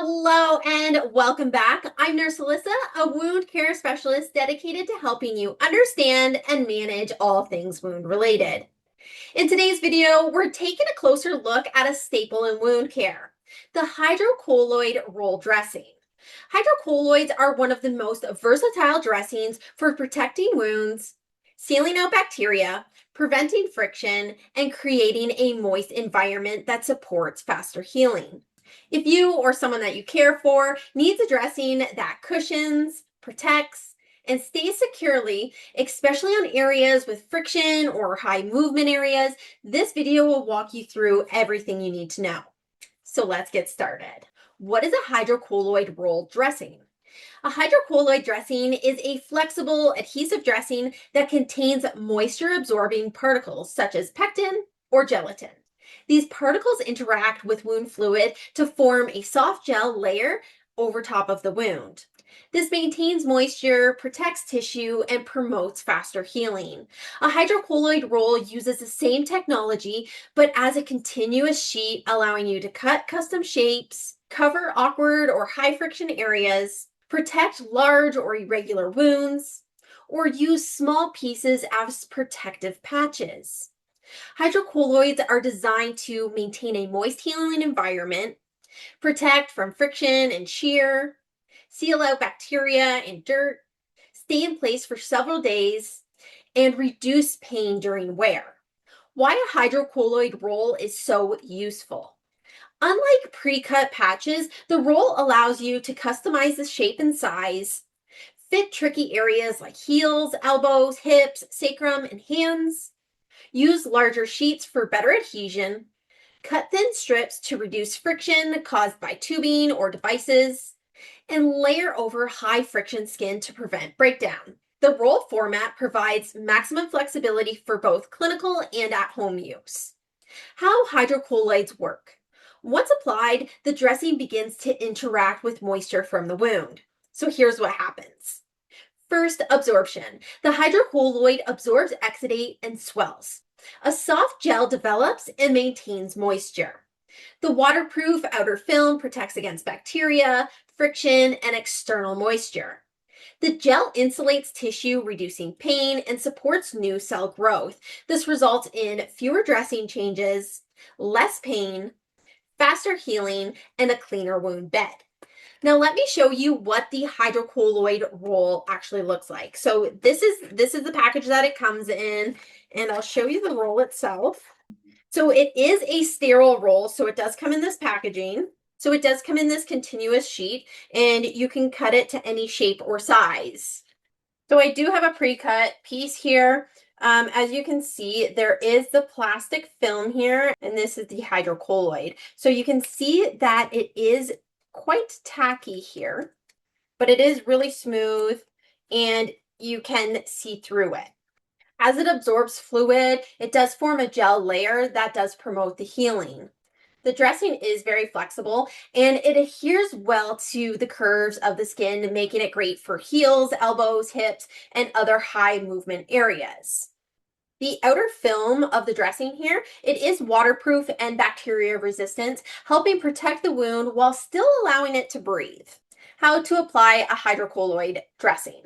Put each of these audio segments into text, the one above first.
Hello and welcome back. I'm Nurse Alyssa, a wound care specialist dedicated to helping you understand and manage all things wound related. In today's video, we're taking a closer look at a staple in wound care, the hydrocolloid roll dressing. Hydrocolloids are one of the most versatile dressings for protecting wounds, sealing out bacteria, preventing friction, and creating a moist environment that supports faster healing. If you or someone that you care for needs a dressing that cushions, protects, and stays securely, especially on areas with friction or high movement areas, this video will walk you through everything you need to know. So let's get started. What is a hydrocolloid roll dressing? A hydrocolloid dressing is a flexible, adhesive dressing that contains moisture-absorbing particles such as pectin or gelatin. These particles interact with wound fluid to form a soft gel layer over top of the wound. This maintains moisture, protects tissue, and promotes faster healing. A hydrocolloid roll uses the same technology, but as a continuous sheet, allowing you to cut custom shapes, cover awkward or high friction areas, protect large or irregular wounds, or use small pieces as protective patches. Hydrocolloids are designed to maintain a moist healing environment, protect from friction and shear, seal out bacteria and dirt, stay in place for several days, and reduce pain during wear. Why a hydrocolloid roll is so useful. Unlike pre-cut patches, the roll allows you to customize the shape and size, fit tricky areas like heels, elbows, hips, sacrum, and hands, use larger sheets for better adhesion, cut thin strips to reduce friction caused by tubing or devices, and layer over high friction skin to prevent breakdown. The roll format provides maximum flexibility for both clinical and at-home use. How hydrocolloids work. Once applied, the dressing begins to interact with moisture from the wound. So here's what happens. First, absorption. The hydrocolloid absorbs exudate and swells. A soft gel develops and maintains moisture. The waterproof outer film protects against bacteria, friction, and external moisture. The gel insulates tissue, reducing pain, and supports new cell growth. This results in fewer dressing changes, less pain, faster healing, and a cleaner wound bed. Now let me show you what the hydrocolloid roll actually looks like. So this is the package that it comes in, and I'll show you the roll itself. So it is a sterile roll, so it does come in this packaging. So it does come in this continuous sheet, and you can cut it to any shape or size. So I do have a pre-cut piece here. As you can see, there is the plastic film here, and this is the hydrocolloid. So you can see that it is quite tacky here, but it is really smooth and you can see through it. As it absorbs fluid, it does form a gel layer that does promote the healing. The dressing is very flexible and it adheres well to the curves of the skin, making it great for heels, elbows, hips, and other high movement areas. The outer film of the dressing here, it is waterproof and bacteria resistant, helping protect the wound while still allowing it to breathe. How to apply a hydrocolloid dressing.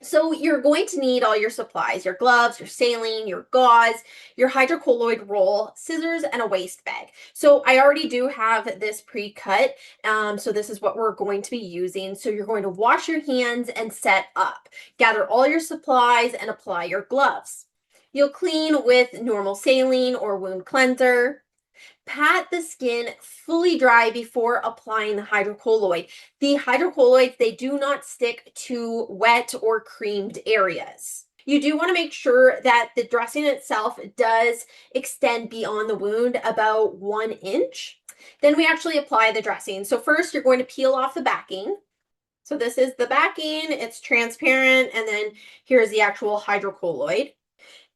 So you're going to need all your supplies, your gloves, your saline, your gauze, your hydrocolloid roll, scissors, and a waste bag. So I already do have this pre-cut, so this is what we're going to be using. So you're going to wash your hands and set up. Gather all your supplies and apply your gloves. You'll clean with normal saline or wound cleanser. Pat the skin fully dry before applying the hydrocolloid. The hydrocolloids, they do not stick to wet or creamed areas. You do want to make sure that the dressing itself does extend beyond the wound about 1 inch. Then we actually apply the dressing. So first you're going to peel off the backing. So this is the backing, it's transparent, and then here's the actual hydrocolloid.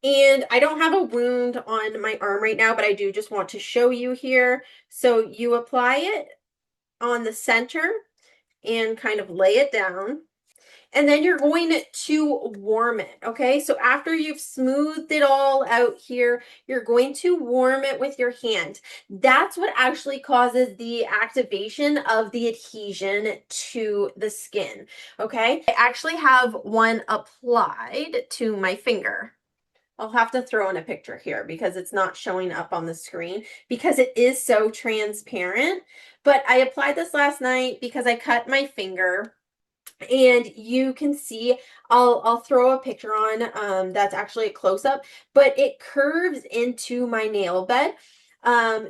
And I don't have a wound on my arm right now, but I do just want to show you here. So you apply it on the center and kind of lay it down. And then you're going to warm it, okay? So after you've smoothed it all out here, you're going to warm it with your hand. That's what actually causes the activation of the adhesion to the skin, okay? I actually have one applied to my finger. I'll have to throw in a picture here because it's not showing up on the screen because it is so transparent. But I applied this last night because I cut my finger, and you can see, I'll throw a picture on, that's actually a close-up, but it curves into my nail bed.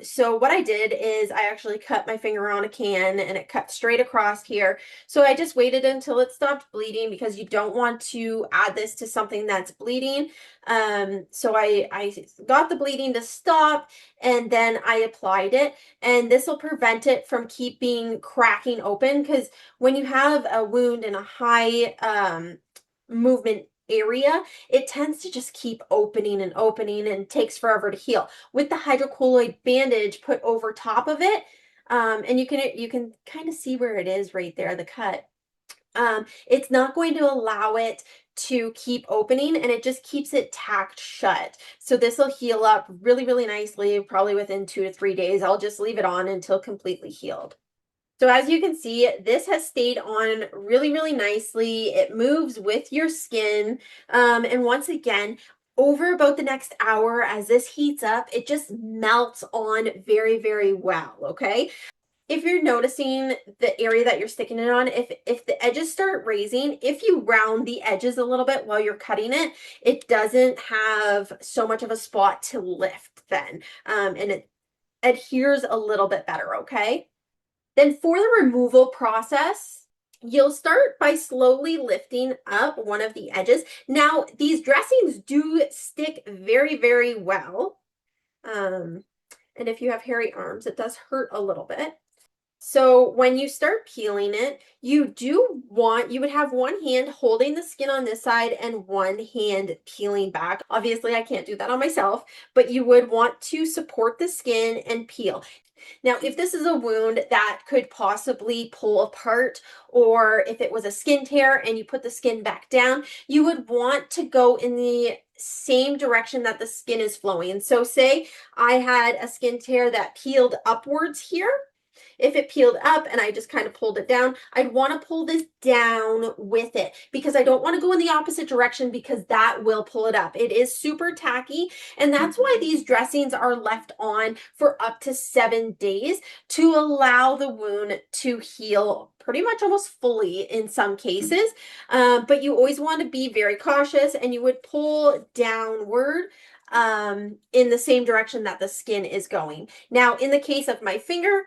So what I did is I actually cut my finger on a can and it cut straight across here. So I just waited until it stopped bleeding because you don't want to add this to something that's bleeding. So I got the bleeding to stop, and then I applied it, and this will prevent it from keeping cracking open, because when you have a wound in a high movement area, it tends to just keep opening and opening and takes forever to heal. With the hydrocolloid bandage put over top of it, and you can kind of see where it is right there, the cut. It's not going to allow it to keep opening, and it just keeps it tacked shut. So this will heal up really, really nicely, probably within 2 to 3 days. I'll just leave it on until completely healed. So as you can see, this has stayed on really, really nicely. It moves with your skin. And once again, over about the next hour, as this heats up, it just melts on very, very well, okay? If you're noticing the area that you're sticking it on, if the edges start raising, if you round the edges a little bit while you're cutting it, it doesn't have so much of a spot to lift then. And it adheres a little bit better, okay? Then for the removal process, you'll start by slowly lifting up one of the edges. Now, these dressings do stick very, very well. And if you have hairy arms, it does hurt a little bit. So when you start peeling it, you would have one hand holding the skin on this side and one hand peeling back. Obviously, I can't do that on myself, but you would want to support the skin and peel. Now, if this is a wound that could possibly pull apart, or if it was a skin tear and you put the skin back down, you would want to go in the same direction that the skin is flowing. So say I had a skin tear that peeled upwards here. If it peeled up and I just kind of pulled it down, I'd want to pull this down with it, because I don't want to go in the opposite direction, because that will pull it up. It is super tacky, and that's why these dressings are left on for up to 7 days, to allow the wound to heal pretty much almost fully in some cases. But you always want to be very cautious, and you would pull downward in the same direction that the skin is going. Now, in the case of my finger,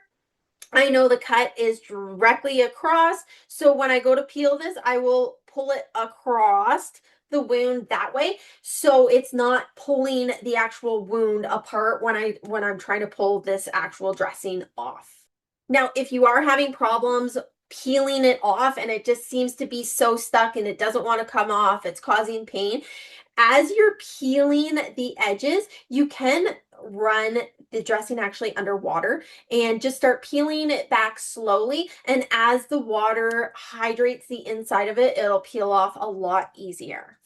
I know the cut is directly across, so when I go to peel this, I will pull it across the wound that way, so it's not pulling the actual wound apart when I'm trying to pull this actual dressing off. Now, if you are having problems peeling it off and it just seems to be so stuck and it doesn't want to come off, it's causing pain, as you're peeling the edges, you can run the dressing actually underwater and just start peeling it back slowly. And as the water hydrates the inside of it, it'll peel off a lot easier.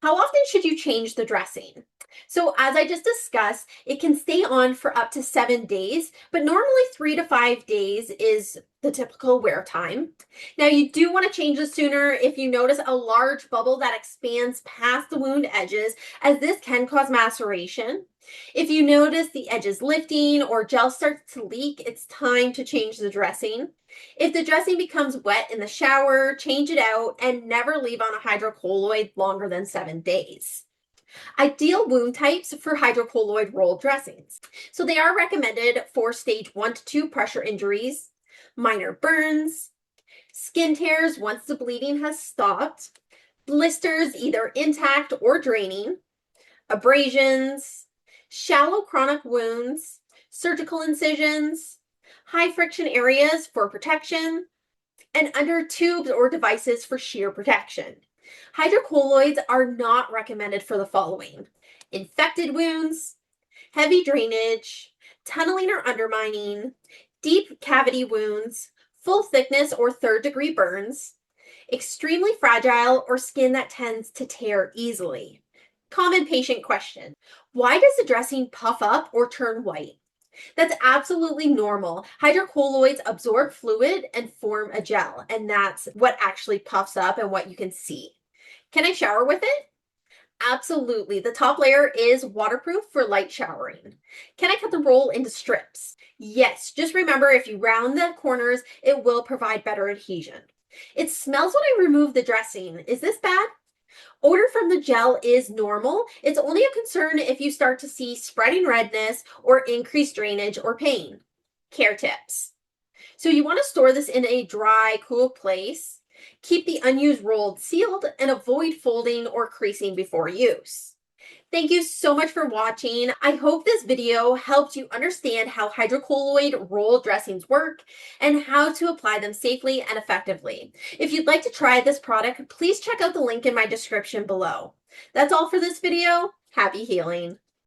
How often should you change the dressing? So as I just discussed, it can stay on for up to 7 days, but normally 3 to 5 days is the typical wear time. Now, you do want to change this sooner if you notice a large bubble that expands past the wound edges, as this can cause maceration. If you notice the edges lifting or gel starts to leak, it's time to change the dressing. If the dressing becomes wet in the shower, change it out and never leave on a hydrocolloid longer than 7 days. Ideal wound types for hydrocolloid roll dressings. So they are recommended for stage 1 to 2 pressure injuries, minor burns, skin tears once the bleeding has stopped, blisters either intact or draining, abrasions, shallow chronic wounds, surgical incisions, high friction areas for protection, and under tubes or devices for shear protection. Hydrocolloids are not recommended for the following: infected wounds, heavy drainage, tunneling or undermining, deep cavity wounds, full thickness or 3rd-degree burns, extremely fragile, or skin that tends to tear easily. Common patient question: why does the dressing puff up or turn white? That's absolutely normal. Hydrocolloids absorb fluid and form a gel, and that's what actually puffs up and what you can see. Can I shower with it? Absolutely. The top layer is waterproof for light showering. Can I cut the roll into strips? Yes, just remember if you round the corners, it will provide better adhesion. It smells when I remove the dressing. Is this bad? Odor from the gel is normal. It's only a concern if you start to see spreading redness or increased drainage or pain. Care tips. So you want to store this in a dry, cool place. Keep the unused roll sealed and avoid folding or creasing before use. Thank you so much for watching. I hope this video helped you understand how hydrocolloid roll dressings work and how to apply them safely and effectively. If you'd like to try this product, please check out the link in my description below. That's all for this video. Happy healing.